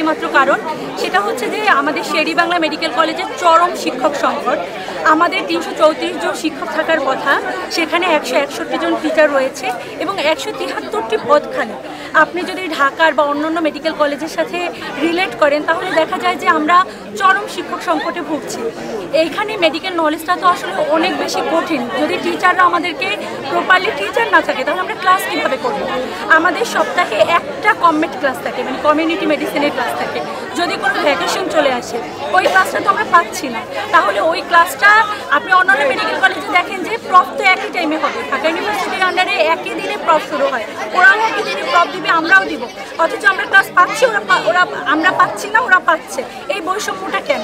একটাই মাত্র কারণ, সেটা হচ্ছে যে আমাদের শের-ই-বাংলা মেডিকেল কলেজের চরম শিক্ষক সংকট। আমাদের 334 জন শিক্ষক থাকার কথা, সেখানে 161 জন টিচার রয়েছে এবং 173টি পদ খালি। আপনি যদি ঢাকার বা অন্যান্য মেডিকেল কলেজের সাথে রিলেট করেন তাহলে দেখা যায় যে আমরা চরম শিক্ষক সংকটে ভুগছি। এইখানে মেডিকেল নলেজটা তো আসলে অনেক বেশি কঠিন। যদি টিচাররা আমাদেরকে প্রপারলি টিচার না থাকে তাহলে আমরা ক্লাস কীভাবে করব? আমাদের সপ্তাহে একটা কমেট ক্লাস থাকে, মানে কমিউনিটি মেডিসিনের ক্লাস থাকে। যদি কোনো ভ্যাকেশন চলে আসে ওই ক্লাসটা তো আমরা পাচ্ছি না। তাহলে ওই ক্লাসটা আপনি অন্যান্য মেডিকেল কলেজে দেখেন যে প্রফ তো একই টাইমে হবে, ঢাকা ইউনিভার্সিটির আন্ডারে একই দিনে প্রফ শুরু হয়, ওরাও একই দিনে প্রফ দিবে, আমরাও দিব, অথচ আমরা ক্লাস পাচ্ছি, আমরা পাচ্ছি না, ওরা পাচ্ছে। এই বৈষম্যটা কেন?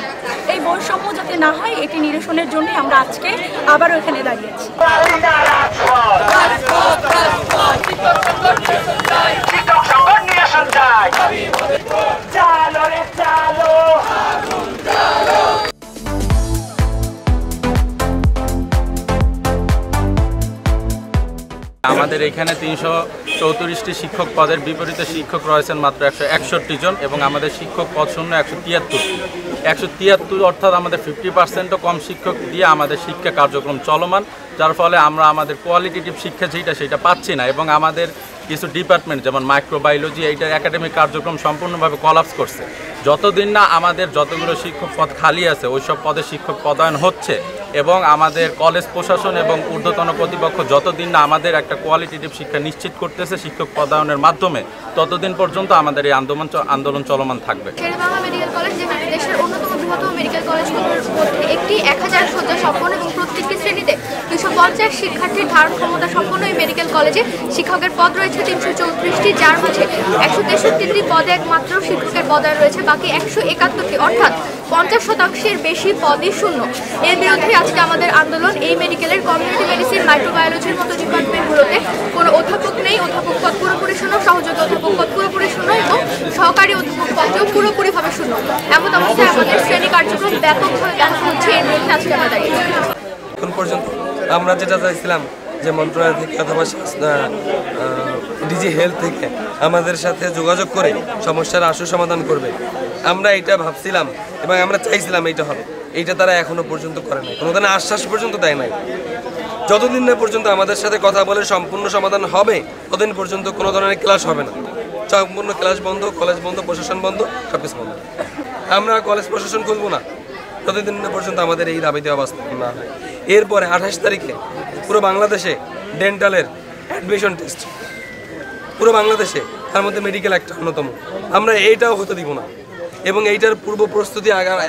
এই বৈষম্য যাতে না হয় এটি নিরসনের জন্যই আমরা আজকে আবারও এখানে দাঁড়িয়েছি। আমাদের এখানে 334টি শিক্ষক পদের বিপরীতে শিক্ষক রয়েছেন মাত্র 161 জন এবং আমাদের শিক্ষক পদ শূন্য 173 অর্থাৎ আমাদের 50%ও কম শিক্ষক দিয়ে আমাদের শিক্ষা কার্যক্রম চলমান, যার ফলে আমরা আমাদের কোয়ালিটেটিভ শিক্ষা সেটা পাচ্ছি না এবং আমাদের কিছু ডিপার্টমেন্ট যেমন মাইক্রোবায়োলজি এইটার একাডেমিক কার্যক্রম সম্পূর্ণভাবে কলাপস করছে। যতদিন না আমাদের যতগুলো শিক্ষক পদ খালি আছে ওইসব পদে শিক্ষক পদায়ন হচ্ছে এবং আমাদের কলেজ প্রশাসন এবং ঊর্ধ্বতন কর্তৃপক্ষ যতদিন না আমাদের একটা কোয়ালিটেটিভ শিক্ষা নিশ্চিত করতেছে শিক্ষক পদায়নের মাধ্যমে, ততদিন পর্যন্ত আমাদের এই আন্দোলন চলমান থাকবে। শের-ই-বাংলা মেডিকেল কলেজ যে দেশের অন্যতম বৃহত্তম মেডিকেল কলেজগুলোর মধ্যে একটি 1000 শয্যা সম্পন্ন এবং প্রত্যেকটি শ্রেণীতে 250 শিক্ষার্থীর ধারণ ক্ষমতা সম্পন্ন এই মেডিকেল কলেজে শিক্ষকের পদ রয়েছে 334টি, যার মধ্যে 163টি পদে একমাত্র শিক্ষকের পদায়ন রয়েছে, বাকি 171টি অর্থাৎ 50% বেশি পদই শূন্য। এর বিরুদ্ধে আজকে আমাদের আন্দোলন। এই মেডিকেলের কমিউনিটি মেডিসিন, মাইক্রোবায়োলজির মতো ডিপার্টমেন্টগুলোতে কোনো অধ্যাপক নেই, অধ্যাপক পদ পুরোপুরি শূন্য, সহযোগী অধ্যাপক পদ পুরোপুরি শূন্য এবং সহকারী অধ্যাপক পদও পুরোপুরিভাবে শূন্য। এমন অবস্থায় আমাদের শ্রেণী কার্যক্রম ব্যাপকভাবে ব্যাহত হচ্ছে। এর বিরুদ্ধে আজকে আমরা দাঁড়িয়ে এখন পর্যন্ত আমরা যেটা চাইছিলাম যে মন্ত্রণালয় থেকে অথবা ডিজি হেলথ থেকে আমাদের সাথে যোগাযোগ করে সমস্যার আশু সমাধান করবে, আমরা এটা ভাবছিলাম এবং আমরা চাইছিলাম এইটা হবে। এইটা তারা এখনো পর্যন্ত করে নাই, কোনো ধরনের আশ্বাস পর্যন্ত দেয় নাই। যতদিন না পর্যন্ত আমাদের সাথে কথা বলে সম্পূর্ণ সমাধান হবে ততদিন পর্যন্ত কোনো ধরনের ক্লাস হবে না। সম্পূর্ণ ক্লাস বন্ধ, কলেজ বন্ধ, প্রশাসন বন্ধ, সব কিছু বন্ধ। আমরা কলেজ প্রশাসন খুলবো না ততদিন না পর্যন্ত আমাদের এই দাবি দেওয়া বাস্তবায়ন না হয়। এরপরে 28 তারিখে পুরো বাংলাদেশে ডেন্টালের অ্যাডমিশন টেস্ট, পুরো বাংলাদেশে, তার মধ্যে মেডিকেল একটা অন্যতম। আমরা এইটাও হতে দিব না এবং এইটার পূর্ব প্রস্তুতি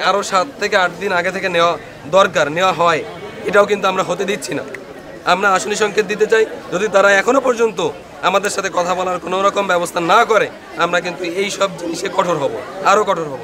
আরও 7 থেকে 8 দিন আগে থেকে নেওয়া হয়, এটাও কিন্তু আমরা হতে দিচ্ছি না। আমরা আসনি সংকেত দিতে চাই, যদি তারা এখনও পর্যন্ত আমাদের সাথে কথা বলার কোনো রকম ব্যবস্থা না করে আমরা কিন্তু এই সব জিনিসে কঠোর হব, আরও কঠোর হব।